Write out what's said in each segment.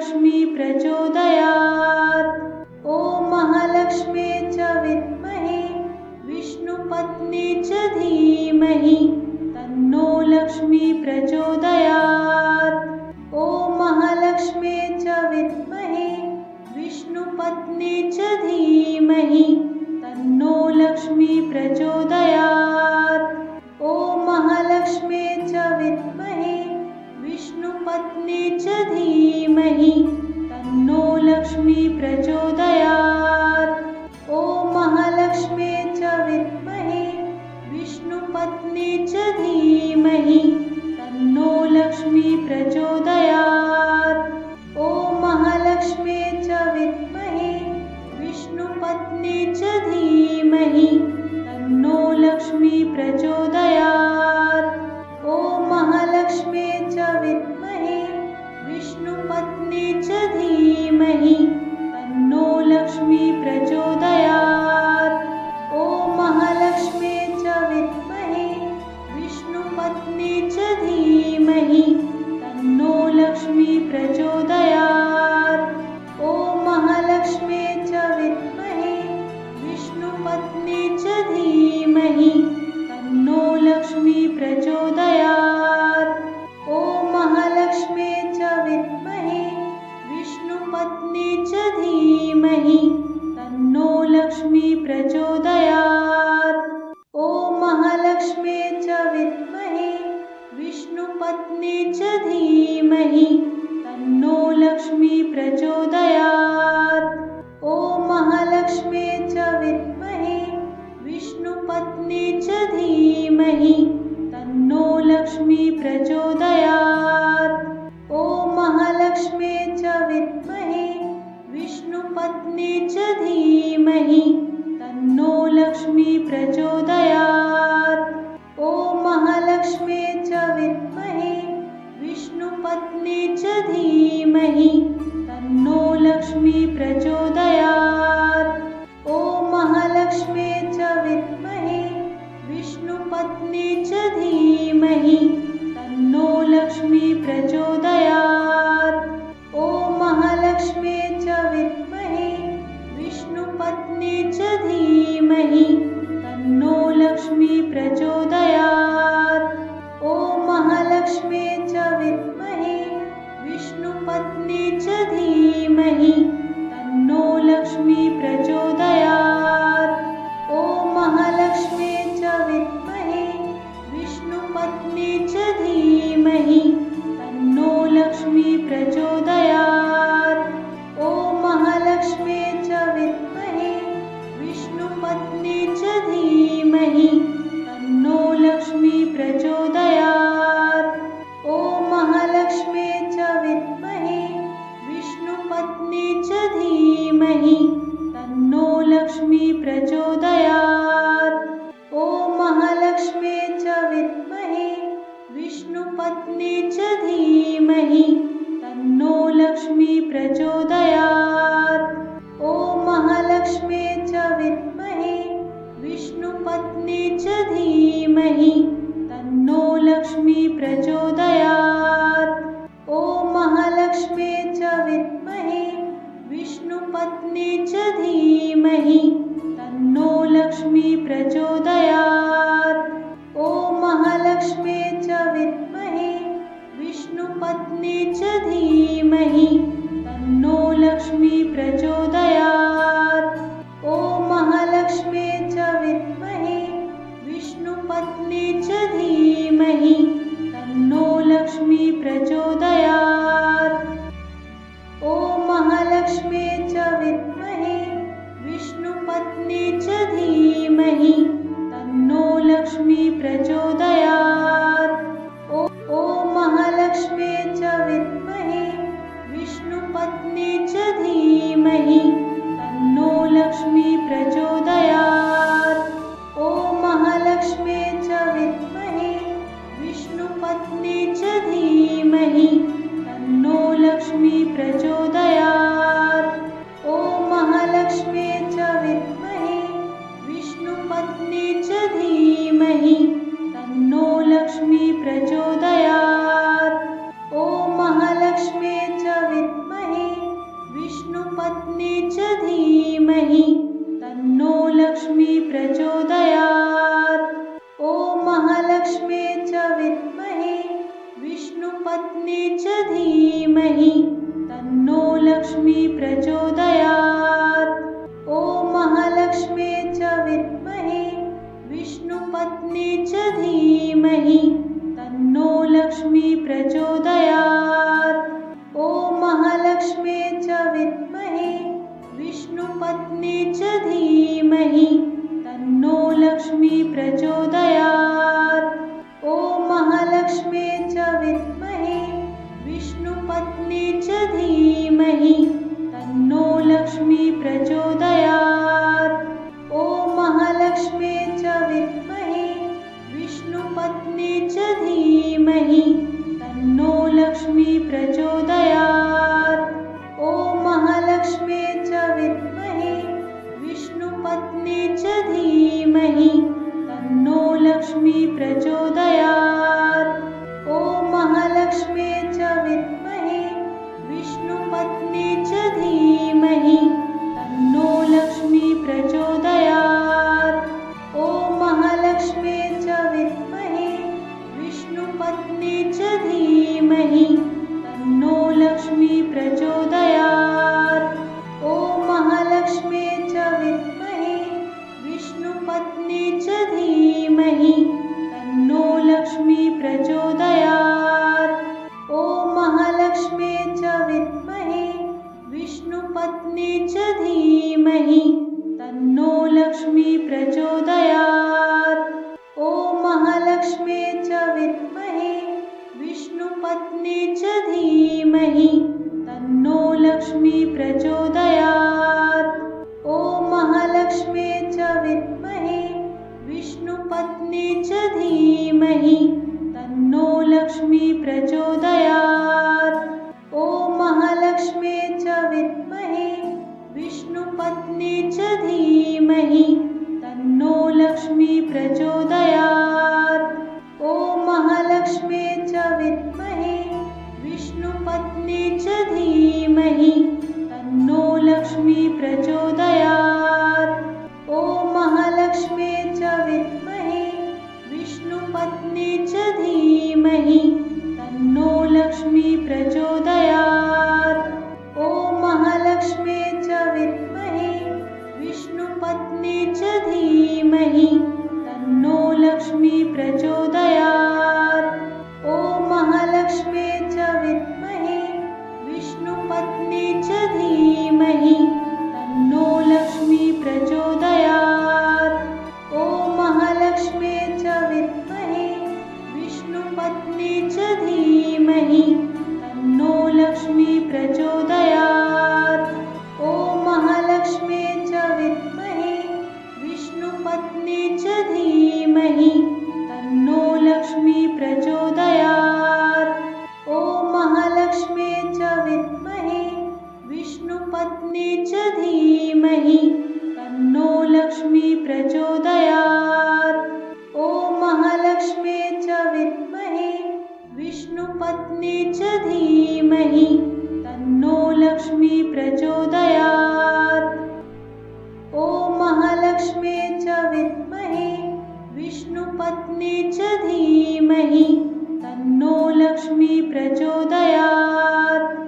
लक्ष्मी प्रचोदयात्। ॐ महालक्ष्मी च विद्महे विष्णुपत्नी च धीमहि तन्नो लक्ष्मी प्रचोदयात्। ॐ महालक्ष्मी च विद्महे विष्णुपत्नी च धीमहि तन्नो लक्ष्मी प्रचोदयात्। ॐ महालक्ष्मी च विद्महे विष्णुपत्नी च धीमहि तन्नो लक्ष्मी प्रचोदयात्। ॐ महालक्ष्मी च विद्महे विष्णुपत्नी च धीमहि तन्नो लक्ष्मी प्रचोदयात्। ॐ महालक्ष्मी च विद्महे विष्णुपत्नी च धीमहि तन्नो लक्ष्मी प्रचोदयात्। ॐ महालक्ष्मी च विद्महे विष्णुपत्नी च धीमहि तन्नो लक्ष्मी प्रचोदयात्। ॐ महालक्ष्मी च विद्महे विष्णुपत्नी च धीमहि तन्नो लक्ष्मी प्रचोदयात्। ॐ महालक्ष्मी च विद्महे विष्णुपत्नी च धीमहि तन्नो लक्ष्मी प्रचोदयात्। ॐ महालक्ष्मी च विद्महे विष्णुपत्नी च धीमहि तन्नो लक्ष्मी प्रचोदयात्। ॐ महालक्ष्मी च विद्महे विष्णुपत्नी च धीमहि तन्नो लक्ष्मी प्रचोदयात्। ॐ महालक्ष्मी च विद्महे विष्णुपत्नी च धीमहि तन्नो लक्ष्मी प्रचोदयात्। ॐ महालक्ष्मी च विद्महे विष्णुपत्नी च धीमहि तन्नो लक्ष्मी प्रचोदयात्। ॐ महालक्ष्मी च विद्महे विष्णुपत्नी च धीमहि तन्नो लक्ष्मी प्रचोदयात्। ॐ महालक्ष्मी च विद्महे विष्णुपत्नी च धीमहि तन्नो लक्ष्मी प्रचोदयात्। ॐ महालक्ष्मी च विद्महे विष्णुपत्नी च धीमहि तन्नो लक्ष्मी प्रचोदयात्। ॐ महालक्ष्मी च विद्महे विष्णुपत्नी च धीमहि तन्नो लक्ष्मी प्रचोदयात्। ॐ महालक्ष्मी च विद्महे विष्णुपत्नी च धीमहि तन्नो लक्ष्मी प्रचोदयात्। ॐ महालक्ष्मी च विद्महे विष्णुपत्नी च धीमहि तन्नो लक्ष्मी प्रचोदयात्। ॐ महालक्ष्मी च विद्महे विष्णुपत्नी च धीमहि तन्नो लक्ष्मी प्रचोदयात्। ॐ महालक्ष्मी च विद्महे विष्णुपत्नी च धीमहि तन्नो लक्ष्मी प्रचोदयात्। ॐ महालक्ष्मी च विद्महे विष्णुपत्नी च धीमहि तन्नो लक्ष्मी प्रचोदयात्। ॐ महालक्ष्मी च विद्महे विष्णुपत्नी च धीमहि तन्नो लक्ष्मी प्रचोदयात्। ॐ महालक्ष्मी च विद्महे विष्णुपत्नी च धीमहि तन्नो लक्ष्मी प्रचोदयात्। ॐ महालक्ष्मी च विद्महे विष्णुपत्नी च धीमहि तन्नो लक्ष्मी प्रचोदयात्। ॐ महालक्ष्मी च विद्महे विष्णुपत्नी च धीमहि तन्नो लक्ष्मी प्रचोदयात्। ॐ महालक्ष्मी च विद्महे विष्णुपत्नी च धीमहि तन्नो लक्ष्मी प्रचोदयात्। ॐ महालक्ष्मी च विद्महे विष्णुपत्नी च धीमहि तन्नो लक्ष्मी प्रचोदयात्। ॐ महालक्ष्मी च विद्महे विष्णुपत्नी च धीमहि तन्नो लक्ष्मी प्रचोदयात्। ॐ महालक्ष्मी च विद्महे लक्ष्मी प्रचोदयात्। ॐ महालक्ष्म्यै च विद्महे विष्णुपत्न्यै च धीमहि तन्नो लक्ष्मी प्रचोदयात्। ॐ महालक्ष्म्यै च विद्महे विष्णुपत्न्यै च धीमहि तन्नो लक्ष्मी प्रचोदयात्। ॐ महालक्ष्म्यै च विद्महे विष्णुपत्न्यै च धीमहि तन्नो लक्ष्मी प्रचोदयात्। ॐ महालक्ष्म्यै च विद्महे विष्णुपत्न्यै च धीमहि तन्नो लक्ष्मी प्रचोदयात्। ॐ महालक्ष्म्यै च विद्महे विष्णुपत्न्यै च धीमहि तन्नो लक्ष्मी प्रचोदयात्। ॐ महालक्ष्म्यै च विद्महे विष्णुपत्न्यै च धीमहि तन्नो लक्ष्मी प्रचोदयात्। ॐ महालक्ष्म्यै च विद्महे विष्णुपत्न्यै च धीमहि तन्नो लक्ष्मी प्रचोदयात्। ॐ महालक्ष्म्यै च विद्महे विष्णुपत्न्यै च धीमहि तन्नो लक्ष्मी प्रचोदयात्। ॐ महालक्ष्म्यै च विद्महे विष्णुपत्न्यै च धीमहि तन्नो लक्ष्मी प्रचोदयात्। ॐ महालक्ष्म्यै च विद्महे विष्णुपत्न्यै च धीमहि तन्नो लक्ष्मी प्रचोदयात्। ॐ महालक्ष्म्यै च विद्महे विष्णुपत्न्यै च धीमहि तन्नो लक्ष्मी प्रचोदयात्। ॐ महालक्ष्म्यै च विद्महे विष्णुपत्न्यै च धीमहि तन्नो लक्ष्मी प्रचोदयात्। ॐ महालक्ष्म्यै च विद्महे विष्णुपत्न्यै च धीमहि तन्नो लक्ष्मी प्रचोदयात्। ॐ महालक्ष्म्यै च विद्महे विष्णुपत्न्यै च धीमहि तन्नो लक्ष्मी प्रचोदयात्। ॐ महालक्ष्म्यै च विद्महे विष्णुपत्न्यै च धीमहि तन्नो लक्ष्मी प्रचोदयात्। ॐ महालक्ष्म्यै च विद्महे विष्णुपत्न्यै च धीमहि तन्नो लक्ष्मी प्रचोदयात्। ॐ महालक्ष्म्यै च विद्महे विष्णुपत्न्यै च धीमहि तन्नो लक्ष्मी प्रचोदयात्। ॐ महालक्ष्म्यै च विद्महे विष्णुपत्न्यै च धीमहि तन्नो लक्ष्मी प्रचोदयात्। ॐ महालक्ष्म्यै च विद्महे विष्णुपत्न्यै च धीमहि तन्नो लक्ष्मी प्रचोदयात्। ॐ महालक्ष्म्यै च विद्महे विष्णुपत्न्यै च धीमहि तन्नो लक्ष्मी प्रचोदयात्। ॐ महालक्ष्म्यै च विद्महे विष्णुपत्न्यै च धीमहि तन्नो लक्ष्मी प्रचोदयात्।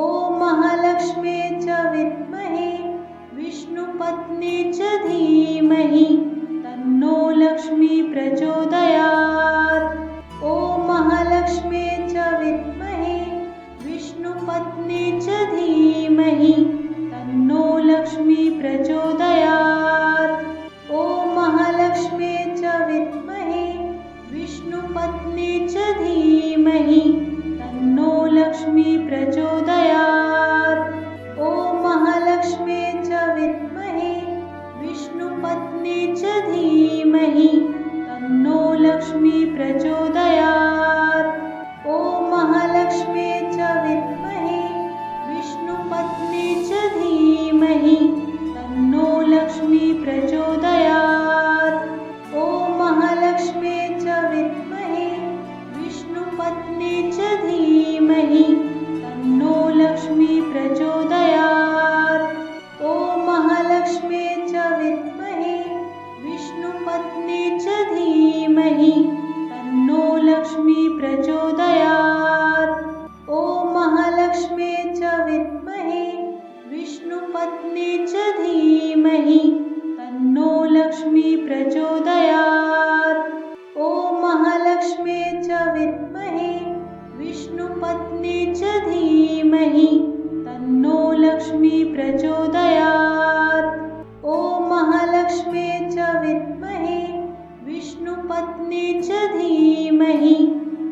ॐ महालक्ष्म्यै च विद्महे विष्णुपत्न्यै च धीमहि तन्नो लक्ष्मी प्रचोदयात्। ॐ महालक्ष्म्यै च विद्महे विष्णुपत्न्यै च धीमहि तन्नो लक्ष्मी प्रचोदयात्। ॐ महालक्ष्म्यै च विद्महे विष्णुपत्न्यै च धीमहि तन्नो लक्ष्मी प्रचोदयात्। ॐ महालक्ष्म्यै च विद्महे विष्णुपत्न्यै च धीमहि तन्नो लक्ष्मी प्रचोदयात्। ॐ महालक्ष्म्यै च विद्महे विष्णुपत्न्यै च धीमहि तन्नो लक्ष्मी प्रचोदयात्। ॐ महालक्ष्म्यै च विद्महे विष्णुपत्न्यै च धीमहि तन्नो लक्ष्मी प्रचोदयात्। ॐ महालक्ष्म्यै च विद्महे विष्णुपत्न्यै च धीमहि तन्नो लक्ष्मी प्रचोदयात्। ॐ महालक्ष्म्यै च विद्महे लक्ष्मी प्रचोदयात्। ॐ महालक्ष्मी च विद्महे विष्णुपत्नी च धीमहि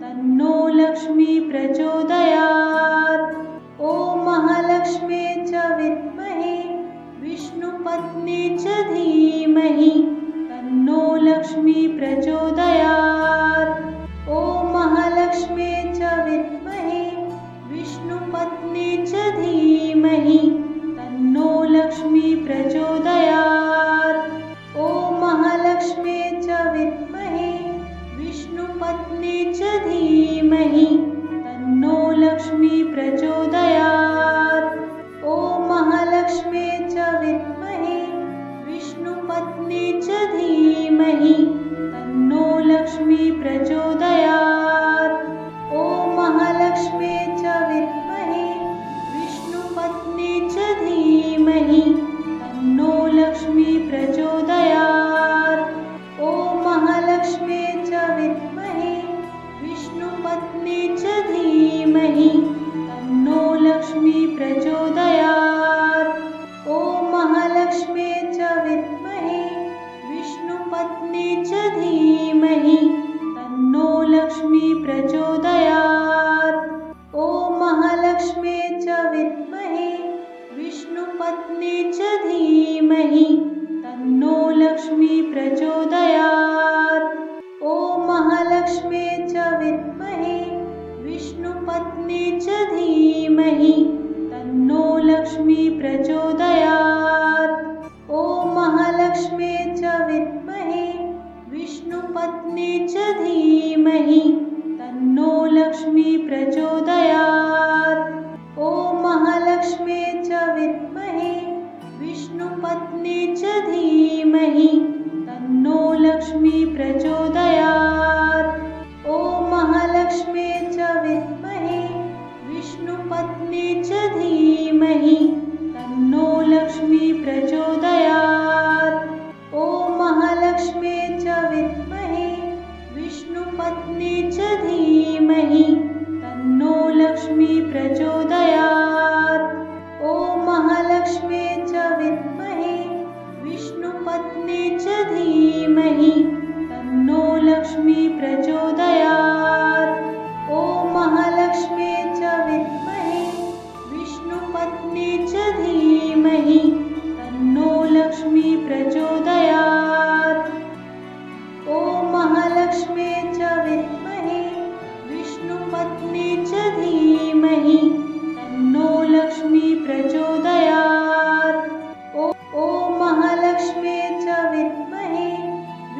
तन्नो लक्ष्मी प्रचोदयात्। ॐ महालक्ष्मी च विद्महे विष्णुपत्नी च धीमहि तन्नो लक्ष्मी प्रचोदयात्। ॐ महालक्ष्मी च विद्महे विष्णुपत्नी च धीमहि तन्नो लक्ष्मी प्रचोदयात्। ॐ महालक्ष्मी च विद्महे विष्णुपत्नी च धीमहि तन्नो लक्ष्मी प्रचोदयात्। ॐ महालक्ष्मी च विद्महे विष्णुपत्नी च धीमहि तन्नो लक्ष्मी प्रचोदयात्। ॐ महालक्ष्मी च विद्महे विष्णुपत्नी च धीमहि तन्नो लक्ष्मी प्रचोदयात्। ॐ महालक्ष्मी च विद्महे विष्णुपत्नी च धीमहि तन्नो लक्ष्मी प्रचोदयात्। ॐ महालक्ष्मी च विद्महे विष्णुपत्नी च धीमहि तन्नो लक्ष्मी प्रचोदयात्। ॐ महालक्ष्मी च विद्महे विष्णुपत्नी च धीमहि तन्नो लक्ष्मी प्रचोदयात्। ॐ महालक्ष्मी च विद्महे विष्णुपत्नी च धीमहि तन्नो लक्ष्मी प्रचोदयात्। ॐ महालक्ष्मी च विद्महे विष्णुपत्नी च धीमहि तन्नो लक्ष्मी प्रचोदयात्। ॐ महालक्ष्मी च विद्महे विष्णुपत्नी च धीमहि तन्नो लक्ष्मी प्रचोदयात्। ॐ महालक्ष्मी च विद्महे विष्णुपत्नी च धीमहि तन्नो लक्ष्मी प्रचोदयात्। ॐ महालक्ष्मी च विद्महे विष्णुपत्नी च धीमहि तन्नो लक्ष्मी प्रचोदयात्। ॐ महालक्ष्मी च विद्महे विष्णुपत्नी च धीमहि तन्नो लक्ष्मी प्रचोदयात्। ॐ महालक्ष्मी च विद्महे विष्णुपत्नी च धीमहि तन्नो लक्ष्मी प्रचोदयात्। ॐ महालक्ष्मी च विद्महे विष्णुपत्नी च धीमहि तन्नो लक्ष्मी प्रचोदयात्। ॐ महालक्ष्मी च विद्महे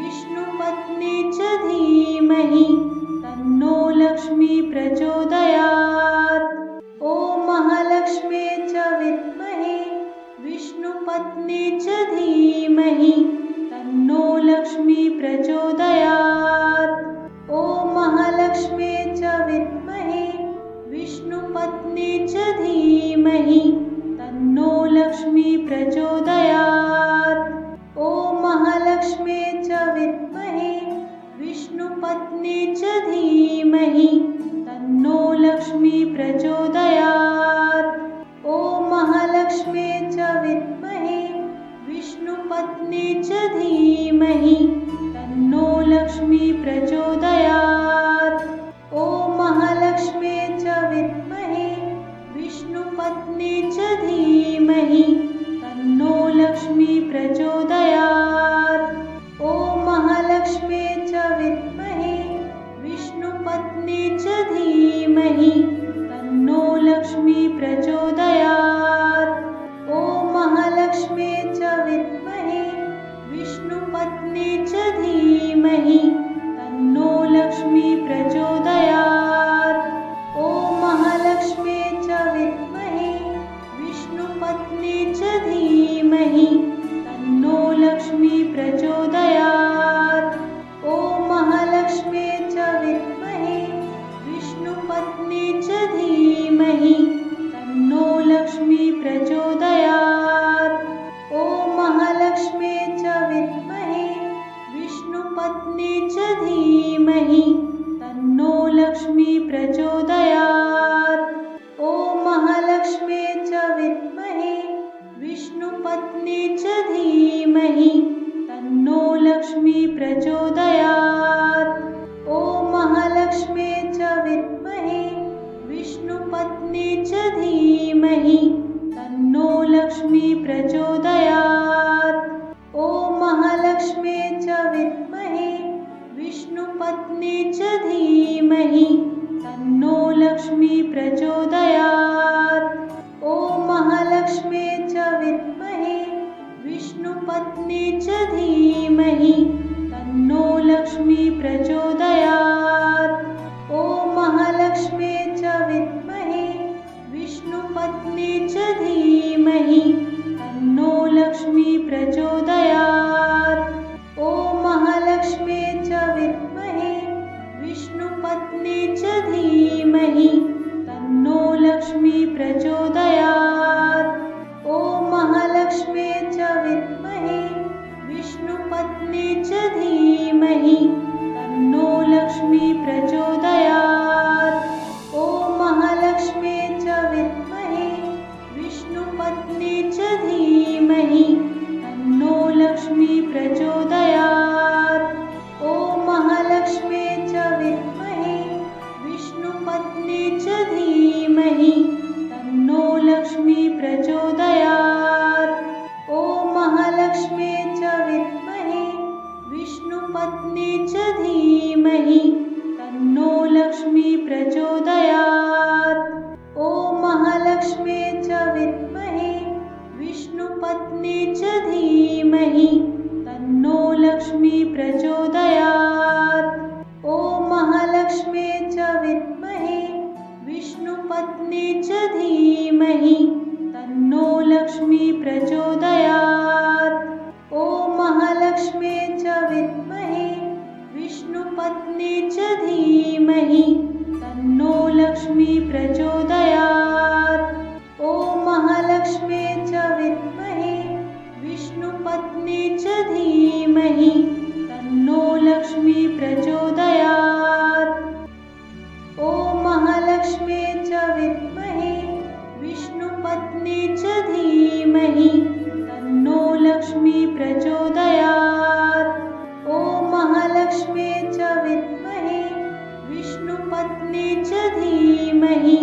विष्णुपत्नी च धीमहि तन्नो लक्ष्मी प्रचोदयात्। ॐ महालक्ष्मी च विद्महे विष्णुपत्नी च धीमहि तन्नो लक्ष्मी प्रचोदयात्। ॐ महालक्ष्मी च विद्महे विष्णुपत्नी च धीमहि तन्नो लक्ष्मी प्रचोदयात्। ॐ महालक्ष्मी च विद्महे विष्णुपत्नी च धीमहि तन्नो लक्ष्मी प्रचोदयात्। ॐ महालक्ष्मी च विद्महे विष्णुपत्नी च धीमहि तन्नो लक्ष्मी प्रचोदयात्। ॐ महालक्ष्मी च विद्महे विष्णुपत्नी च धीमहि तन्नो लक्ष्मी प्रचोदयात्। ॐ महालक्ष्मी च विद्महे विष्णुपत्नी च धीमहि तन्नो लक्ष्मी प्रचोदयात्। ॐ महालक्ष्मी च विद्महे विष्णुपत्नी च धीमहि तन्नो लक्ष्मी प्रचोदयात्। ॐ महालक्ष्मी च विद्महे विष्णुपत्नी च धीमहि तन्नो लक्ष्मी तन्नो लक्ष्मी प्रचोदयात्। ॐ महालक्ष्मी च विद्महे विष्णुपत्नी च धीमहि तन्नो लक्ष्मी प्रचोदयात्। ॐ महालक्ष्मी च विद्महे विष्णुपत्नी च धीमहि तन्नो लक्ष्मी प्रचोदयात्। ॐ महालक्ष्मी च विद्महे विष्णुपत्नी च धीमहि तन्नो लक्ष्मी प्रचोदयात्। ॐ महालक्ष्मी च विद्महे विष्णुपत्नी च धीमहि तन्नो लक्ष्मी प्रचोदयात्। ॐ महालक्ष्मी च विद्महे विष्णुपत्नी च धीमहि तन्नो लक्ष्मी प्रचोदयात्। ॐ महालक्ष्मी च विद्महे विष्णुपत्नी च धीमहि तन्नो लक्ष्मी प्रचोदयात्। ॐ महालक्ष्मी च विद्महे विष्णुपत्नी च धीमहि तन्नो लक्ष्मी प्रचोदयात्। ॐ महालक्ष्मी च विद्महे विष्णुपत्नी च धीमहि तन्नो लक्ष्मी प्रचोदयात्। ॐ महालक्ष्मी च विद्महे विष्णुपत्नी च धीमहि तन्नो लक्ष्मी प्रचोदयात्। ॐ महालक्ष्मी च विद्महे विष्णुपत्नी च धीमहि तन्नो लक्ष्मी प्रचोदयात्। ॐ महालक्ष्मी च विद्महे विष्णुपत्नी च धीमहि तन्नो लक्ष्मी प्रचोदयात्। ॐ महालक्ष्मी च विद्महे विष्णुपत्नी च धीमहि तन्नो लक्ष्मी प्रचोदयात्। ॐ महालक्ष्मी च विद्महे विष्णुपत्नी च धीमहि तन्नो लक्ष्मी प्रचोदयात्। ॐ महालक्ष्मी च विद्महे विष्णुपत्नी च धीमहि